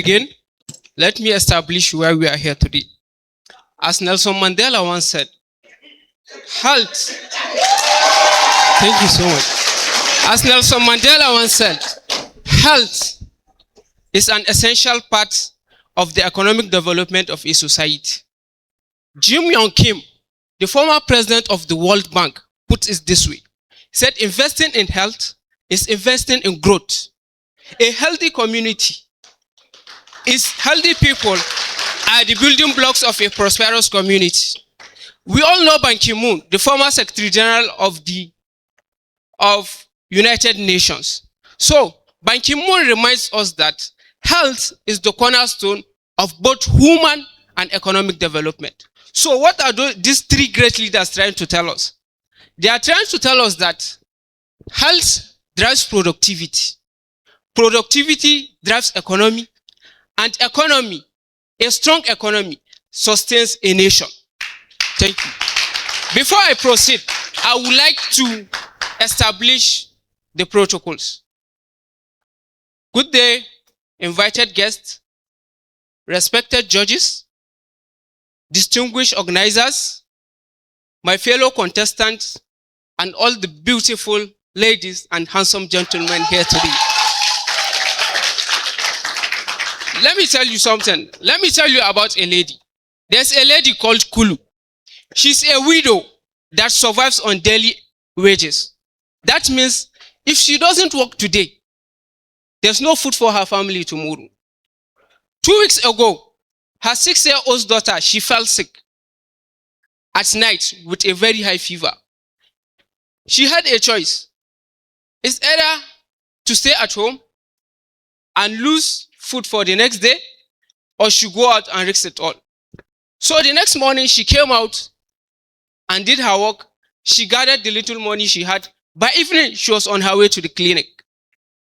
Again, let me establish why we are here today. As Nelson Mandela once said, health. Thank you so much. As Nelson Mandela once said, health is an essential part of the economic development of a society. Jim Yong Kim, the former president of the World Bank, put it this way. He said, investing in health is investing in growth. A healthy community is healthy people are the building blocks of a prosperous community. We all know Ban Ki-moon, the former Secretary General of United Nations. So, Ban Ki-moon reminds us that health is the cornerstone of both human and economic development. So, what are these three great leaders trying to tell us? They are trying to tell us that health drives productivity. Productivity drives economy, and economy, a strong economy, sustains a nation. Thank you. Before I proceed, I would like to establish the protocols. Good day, invited guests, respected judges, distinguished organizers, my fellow contestants, and all the beautiful ladies and handsome gentlemen here today. Let me tell you something. Let me tell you about a lady. There's a lady called Kulu. She's a widow that survives on daily wages. That means if she doesn't work today, there's no food for her family tomorrow. 2 weeks ago, her 6-year-old daughter, she fell sick at night with a very high fever. She had a choice. It's either to stay at home and lose food for the next day, or she go out and risk it all. So the next morning, she came out and did her work. She gathered the little money she had. By evening, she was on her way to the clinic,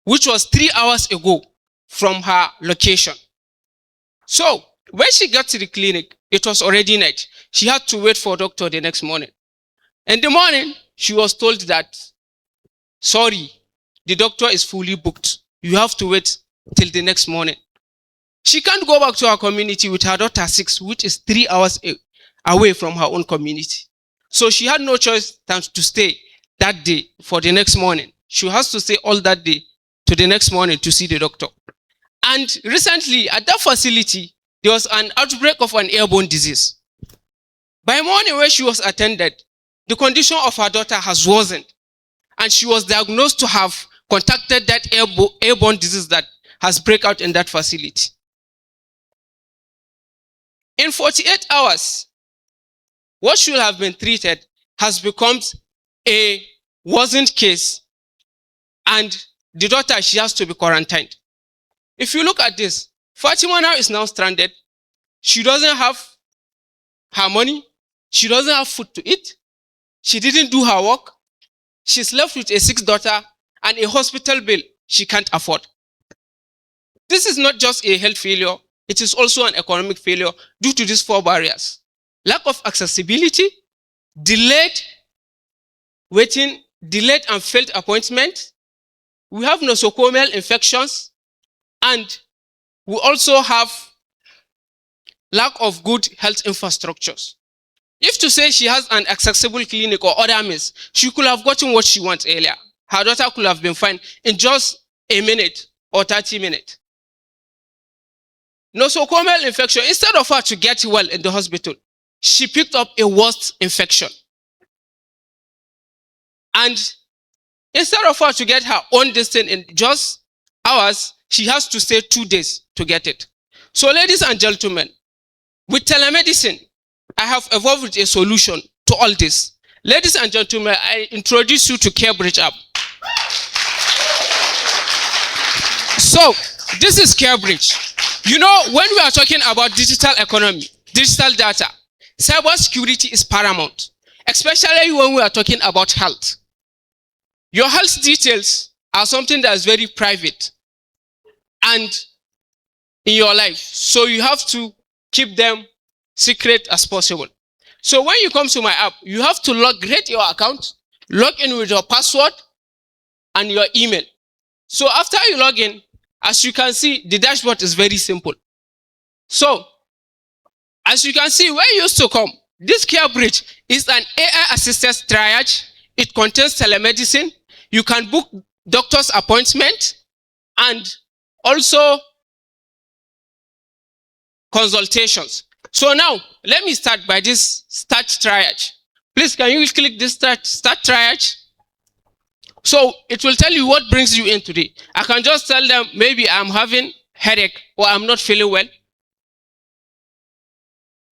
which was 3 hours ago from her location. So when she got to the clinic, it was already night. She had to wait for a doctor the next morning. In the morning, she was told that, sorry, the doctor is fully booked. You have to wait till the next morning. She can't go back to her community with her daughter 6, which is 3 hours away from her own community. So she had no choice than to stay that day for the next morning. She has to stay all that day to the next morning to see the doctor. And recently, at that facility, there was an outbreak of an airborne disease. By morning when she was attended, the condition of her daughter has worsened, and she was diagnosed to have contacted that airborne disease that has break out in that facility. In 48 hours, what should have been treated has become a worsened case, and the daughter, she has to be quarantined. If you look at this, Fatima now is now stranded. She doesn't have her money. She doesn't have food to eat. She didn't do her work. She's left with a sick daughter and a hospital bill she can't afford. This is not just a health failure, it is also an economic failure due to these 4 barriers. Lack of accessibility, delayed waiting, delayed and failed appointment. We have nosocomial infections, and we also have lack of good health infrastructures. If to say she has an accessible clinic or other means, she could have gotten what she wants earlier. Her daughter could have been fine in just a minute or 30 minutes. Nosocomial infection, instead of her to get well in the hospital, she picked up a worse infection. And instead of her to get her own distance in just hours, she has to stay 2 days to get it. So ladies and gentlemen, with telemedicine, I have evolved with a solution to all this. Ladies and gentlemen, I introduce you to CareBridge app. So, this is CareBridge. You know, when we are talking about digital economy, digital data, cybersecurity is paramount, especially when we are talking about health. Your health details are something that is very private and in your life. So you have to keep them secret as possible. So when you come to my app, you have to create your account, log in with your password and your email. So after you log in, As you can see, the dashboard is very simple. So, as you can see, where you used to come, this CareBridge is an AI-assisted triage. It contains telemedicine. You can book doctor's appointment and also consultations. So now, let me start by this start triage. Please, can you click this start triage? So it will tell you what brings you in today. I can just tell them maybe I'm having headache or I'm not feeling well.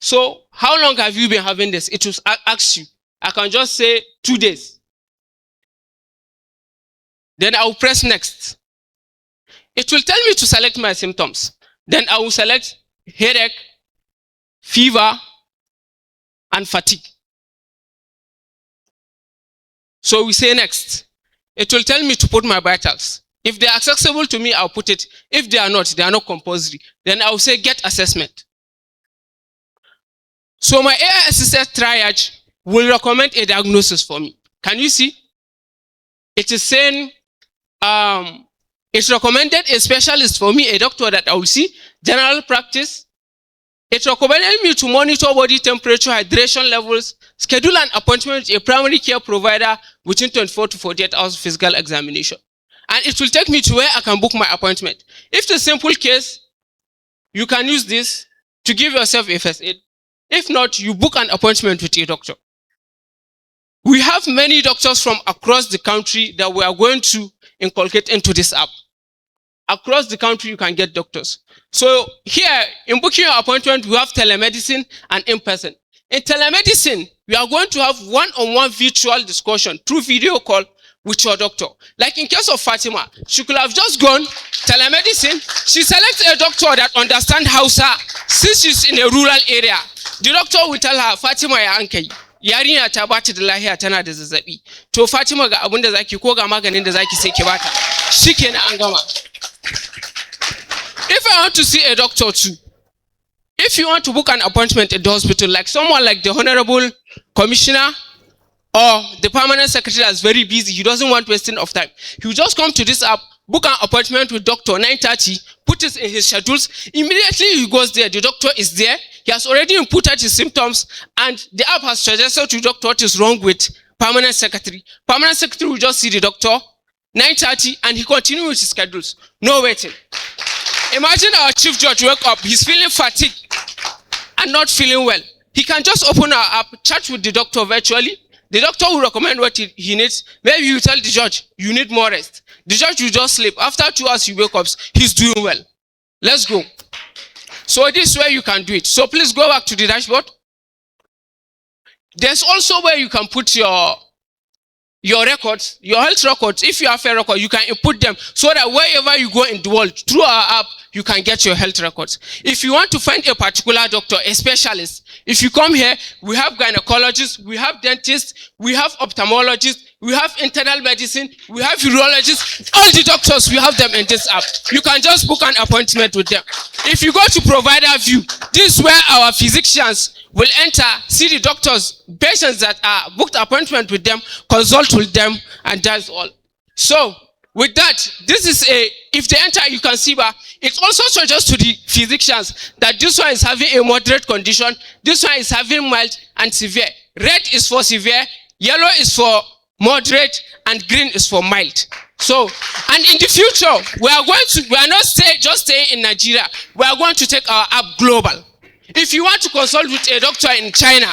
So how long have you been having this? It will ask you. I can just say 2 days. Then I will press next. It will tell me to select my symptoms. Then I will select headache, fever, and fatigue. So we say next. It will tell me to put my vitals. If they are accessible to me, I'll put it. If they are not compulsory. Then I'll say get assessment. So my AI-assisted triage will recommend a diagnosis for me. Can you see? It is saying it's recommended a specialist for me, a doctor that I will see, general practice. It recommended me to monitor body temperature, hydration levels, schedule an appointment with a primary care provider within 24 to 48 hours of physical examination. And it will take me to where I can book my appointment. If it's a simple case, you can use this to give yourself a first aid. If not, you book an appointment with a doctor. We have many doctors from across the country that we are going to inculcate into this app. Across the country, you can get doctors. So here, in booking your appointment, we have telemedicine and in-person. In telemedicine, we are going to have one-on-one virtual discussion through video call with your doctor. Like in case of Fatima, she could have just gone telemedicine. She selects a doctor that understands Hausa since she's in a rural area. The doctor will tell her, Fatima ya ankai, yarinya ta bata da lahiya tana da zazzabi. To Fatima ga abun da zaki ko ga maganin da zaki sai ki bata. Shikenan an gama. If I want to see a doctor too, if you want to book an appointment at the hospital, like someone like the Honorable Commissioner or the Permanent Secretary that's very busy, he doesn't want wasting of time. He will just come to this app, book an appointment with doctor 9:30, put it in his schedules. Immediately he goes there, the doctor is there. He has already inputted his symptoms and the app has suggested to the doctor what is wrong with Permanent Secretary. Permanent Secretary will just see the doctor 9:30 and he continues with his schedules. No waiting. Imagine our Chief Judge wake up, he's feeling fatigued and not feeling well. He can just open our app, chat with the doctor virtually. The doctor will recommend what he needs. Maybe you tell the judge, you need more rest. The judge will just sleep. After 2 hours, he wakes up, he's doing well. Let's go. So this is where you can do it. So please go back to the dashboard. There's also where you can put your records, your health records. If you have a record, you can input them so that wherever you go in the world, through our app, you can get your health records. If you want to find a particular doctor, a specialist, if you come here, we have gynecologists, we have dentists, we have ophthalmologists, we have internal medicine, we have urologists. All the doctors, we have them in this app. You can just book an appointment with them. If you go to provider view, this is where our physicians will enter, see the doctors, patients that are booked appointment with them, consult with them, and that's all. So, with that, this is if they enter, you can see, but it also suggests to the physicians that this one is having a moderate condition, this one is having mild and severe. Red is for severe, yellow is for moderate, and green is for mild. So, and in the future, we are not just staying in Nigeria, we are going to take our app global. If you want to consult with a doctor in China,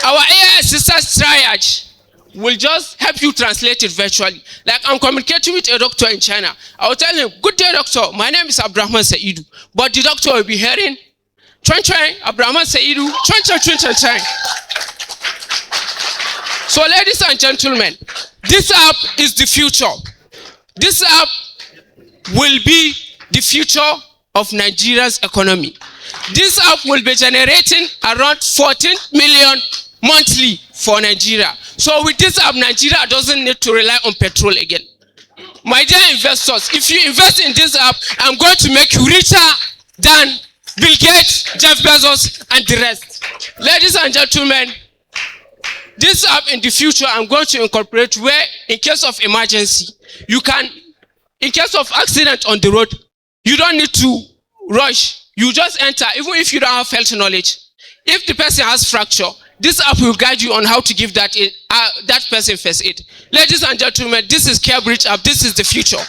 our AI assistant triage will just help you translate it virtually. Like I'm communicating with a doctor in China. I will tell him, good day doctor, my name is ABDULRAHMAN SAIDU. But the doctor will be hearing, Chuan ABDULRAHMAN SAIDU, Chuan. So ladies and gentlemen, this app is the future. This app will be the future of Nigeria's economy. This app will be generating around 14 million monthly for Nigeria. So with this app, Nigeria doesn't need to rely on petrol again. My dear investors, if you invest in this app, I'm going to make you richer than Bill Gates, Jeff Bezos, and the rest. Ladies and gentlemen, this app in the future, I'm going to incorporate where in case of emergency, you can, in case of accident on the road, You don't need to rush. You just enter, even if you don't have health knowledge. If the person has fracture, this app will guide you on how to give that person first aid. Ladies and gentlemen, this is CareBridge app. This is the future.